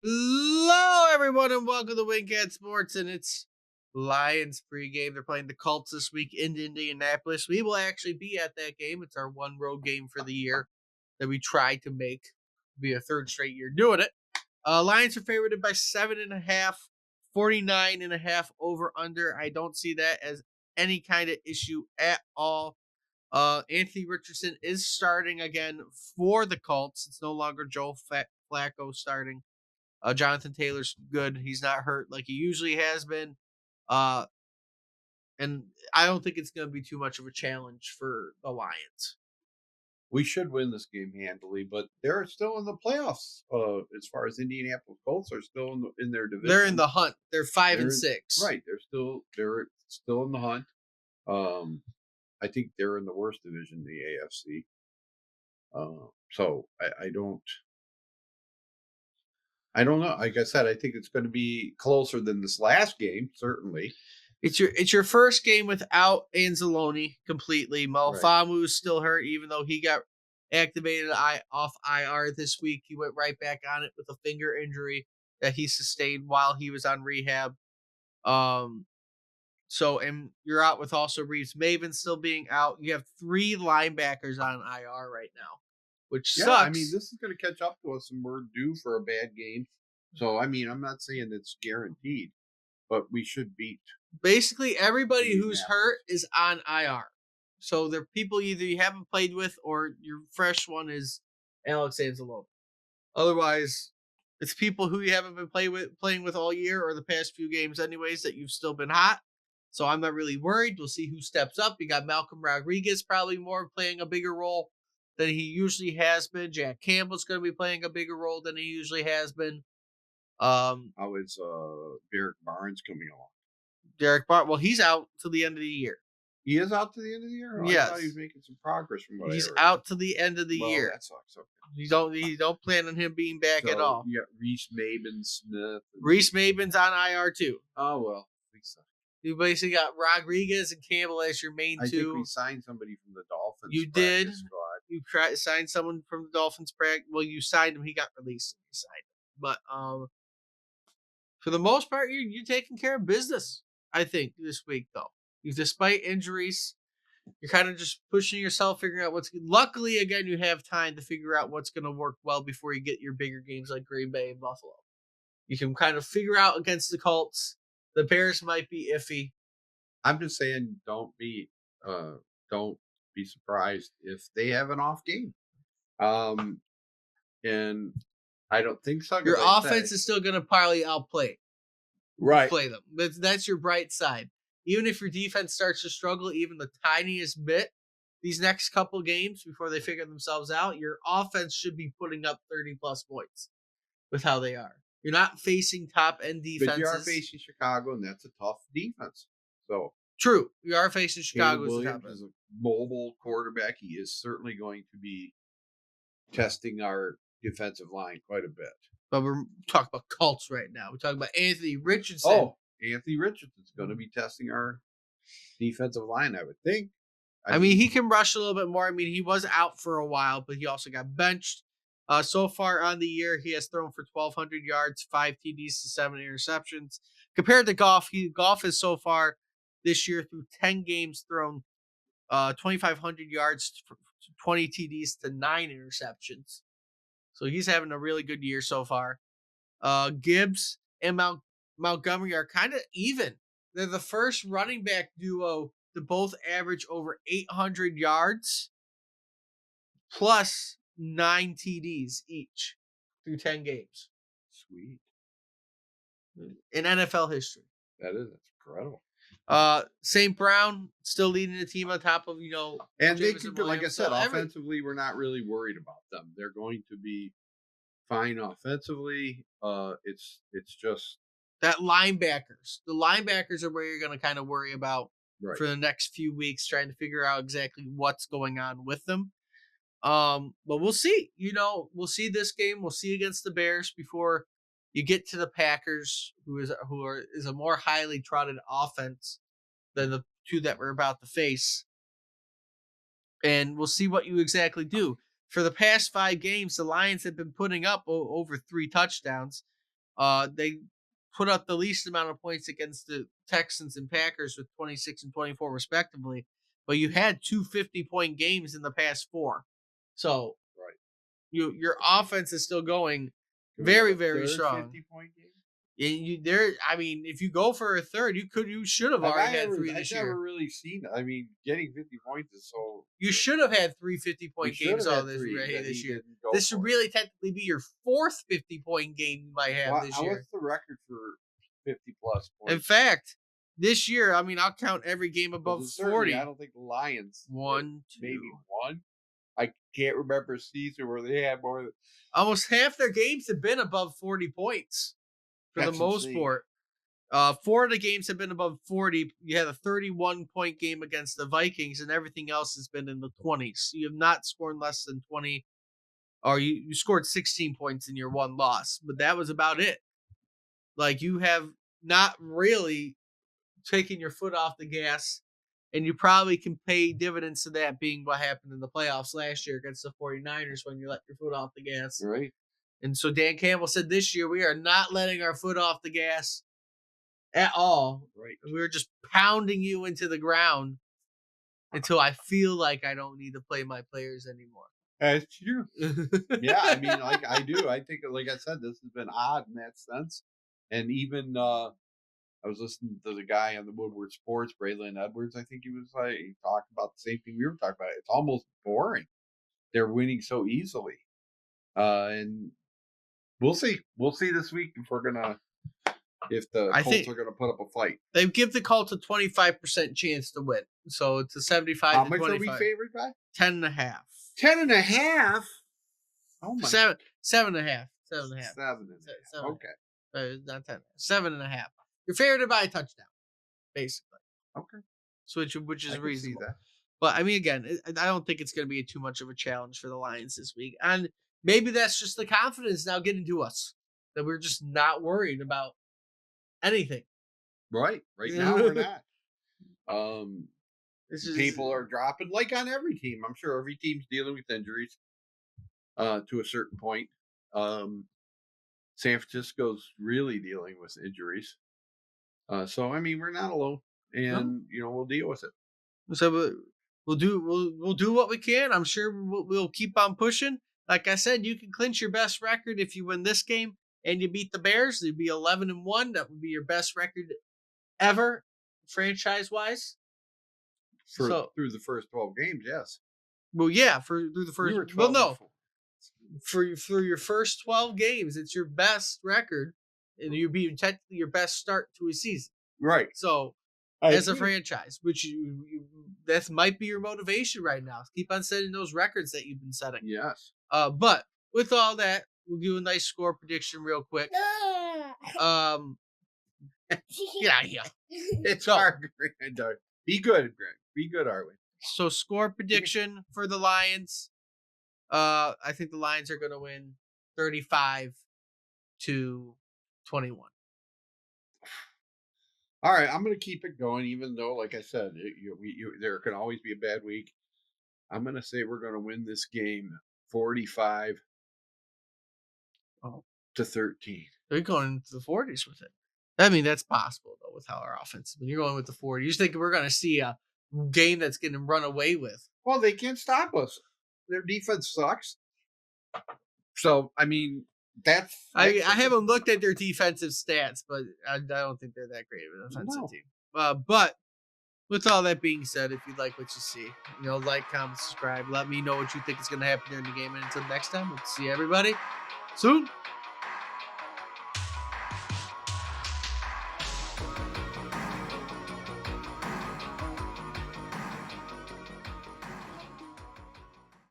Hello, everyone, and welcome to Wingcat Sports. And it's Lions pregame. They're playing the Colts this week in Indianapolis. We will actually be at that game. It's our one road game for the year that we try to make be a third straight year doing it. Lions are favored by 7.5, 49.5 over under. I don't see that as any kind of issue at all. Anthony Richardson is starting again for the Colts. It's no longer Joe Flacco starting. Jonathan Taylor's good. He's not hurt like he usually has been. Uh, and I don't think it's going to be too much of a challenge for the Lions. We should win this game handily, but they're still in the playoffs. As far as Indianapolis Colts are still in their division. They're in the hunt. They're 5 and They're 6. right. They're still in the hunt. I think they're in the worst division, the AFC. So I don't know. Like I said, I think it's going to be closer than this last game. Certainly, It's your first game without Anzalone completely. Malfamu is still hurt, even though he got activated off IR this week. He went right back on it with a finger injury that he sustained while he was on rehab. And you're out with also Reeves Maven still being out. You have 3 linebackers on IR right now, which sucks. I mean, this is going to catch up to us, and we're due for a bad game. So, I mean, I'm not saying it's guaranteed, but we should beat. Basically, everybody who's hurt is on IR. So they're people either you haven't played with or your fresh one is Alex Anzalone. Otherwise, it's people who you haven't been playing with all year or the past few games anyways that you've still been hot. So I'm not really worried. We'll see who steps up. You got Malcolm Rodriguez probably more playing a bigger role than he usually has been. Jack Campbell's going to be playing a bigger role than he usually has been. How is Derek Barnes coming along? Derek Bart, well, he's out till the end of the year. He is out to the end of the year? Yes. I thought he was making some progress from what He's I heard. out to the end of the year. That sucks. Okay. You don't plan on him being back at all. You got Reese Maben Smith. Reese Maben's on IR too. Oh, well. You basically got Rodriguez and Campbell as your main two. I think we signed somebody from the Dolphins. You did. Squad. You signed someone from the Dolphins practice. Well, you signed him. He got released. You signed him. But for the most part, you're taking care of business. I think this week though, despite injuries, you're kind of just pushing yourself, figuring out what's good. Luckily, again, you have time to figure out what's going to work well before you get your bigger games like Green Bay and Buffalo. You can kind of figure out against the Colts. The Bears might be iffy. I'm just saying, don't be surprised if they have an off game. And I don't think so. Your offense is still going to probably outplay. Right. Play them. That's your bright side. Even if your defense starts to struggle even the tiniest bit, these next couple games before they figure themselves out, your offense should be putting up 30-plus points with how they are. You're not facing top-end defenses. But you are facing Chicago, and that's a tough defense. So true. You are facing Chicago. Williams is a mobile quarterback. He is certainly going to be testing our defensive line quite a bit. But we're talking about Colts right now. We're talking about Anthony Richardson. Oh, Anthony Richardson's going to be testing our defensive line, I would think. I mean, he can rush a little bit more. I mean, he was out for a while, but he also got benched. So far on the year, he has thrown for 1,200 yards, 5 TDs to 7 interceptions. Compared to Goff, Goff has so far this year through 10 games thrown 2,500 yards, 20 TDs to 9 interceptions. So he's having a really good year so far. Gibbs and Montgomery are kind of even. They're the first running back duo to both average over 800 yards plus 9 TDs each through 10 games. Sweet. In NFL history. That's incredible. St. Brown still leading the team on top of, and they could, like I said, offensively, we're not really worried about them. They're going to be fine offensively. It's just that linebackers. The linebackers are where you're going to kind of worry about for the next few weeks, trying to figure out exactly what's going on with them. But we'll see. We'll see this game. We'll see against the Bears before you get to the Packers, who is a more highly trotted offense than the two that we're about to face. And we'll see what you exactly do. For the past 5 games, the Lions have been putting up over 3 touchdowns. They put up the least amount of points against the Texans and Packers with 26 and 24 respectively. But you had 2 50-point games in the past 4. So right. Your offense is still going very, very strong. 50-point game? I mean, if you go for a third, you should have already had 3 this year. I've never really seen. I mean, getting 50 points is so. You should have had 3 50-point games all this year. This should really technically be your 4th 50-point game you might have this year. What's the record for 50 plus points? In fact, this year, I mean, I'll count every game above 40. I don't think the Lions. 1, 2. Maybe 1. I can't remember a season where they had more. Almost half their games have been above 40 points for the most part. 4 of the games have been above 40. You had a 31-point game against the Vikings, and everything else has been in the 20s. You have not scored less than 20, or you scored 16 points in your one loss, but that was about it. Like, you have not really taken your foot off the gas, and you probably can pay dividends to that being what happened in the playoffs last year against the 49ers when you let your foot off the gas. Right. And so Dan Campbell said this year, we are not letting our foot off the gas at all. Right. We're just pounding you into the ground until I feel like I don't need to play my players anymore. That's true. Yeah, I mean, like I do. I think, like I said, this has been odd in that sense. And even I was listening to the guy on the Woodward Sports, Braylon Edwards. I think he talking about the same thing we were talking about. It's almost boring. They're winning so easily, and we'll see. We'll see this week if the Colts are gonna put up a fight. They give the Colts a 25% chance to win, so it's a 75. How much are we favored by? 10.5. 10.5. Oh my. 7.5. 7.5. Okay. Not 10. 7.5. You're favored by a touchdown, basically. Okay. So which is reasonable. But I mean, again, I don't think it's going to be too much of a challenge for the Lions this week, and maybe that's just the confidence now getting to us that we're just not worried about anything. Right now we're not. People are dropping like on every team. I'm sure every team's dealing with injuries to a certain point. San Francisco's really dealing with injuries. So I mean, we're not alone, and we'll deal with it. So we'll do what we can. I'm sure we'll keep on pushing. Like I said, you can clinch your best record if you win this game and you beat the Bears. You'd be 11-1. That would be your best record ever, franchise-wise. Through the first 12 games, yes. Well, yeah, through the first. Well, no. For your first 12 games, it's your best record, and you'd be technically your best start to a season. Right. So, as a franchise, which that might be your motivation right now. Keep on setting those records that you've been setting. Yes. But with all that, we'll do a nice score prediction real quick. Get out of here. It's our granddaughter. Be good, Greg. Be good, Arwen. So, score prediction for the Lions. I think the Lions are going to win 35-21. All right, I'm going to keep it going, even though, like I said, there can always be a bad week. I'm going to say we're going to win this game 45-13. They're going into the 40s with it. I mean, that's possible, though, with how our offense. When you're going with the 40s, you think we're going to see a game that's getting run away with. Well, they can't stop us. Their defense sucks. So, I mean, that's I haven't looked at their defensive stats, but I don't think they're that great of an offensive team. But with all that being said, if you like what you see, like, comment, subscribe. Let me know what you think is going to happen during the game. And until next time, we'll see everybody soon.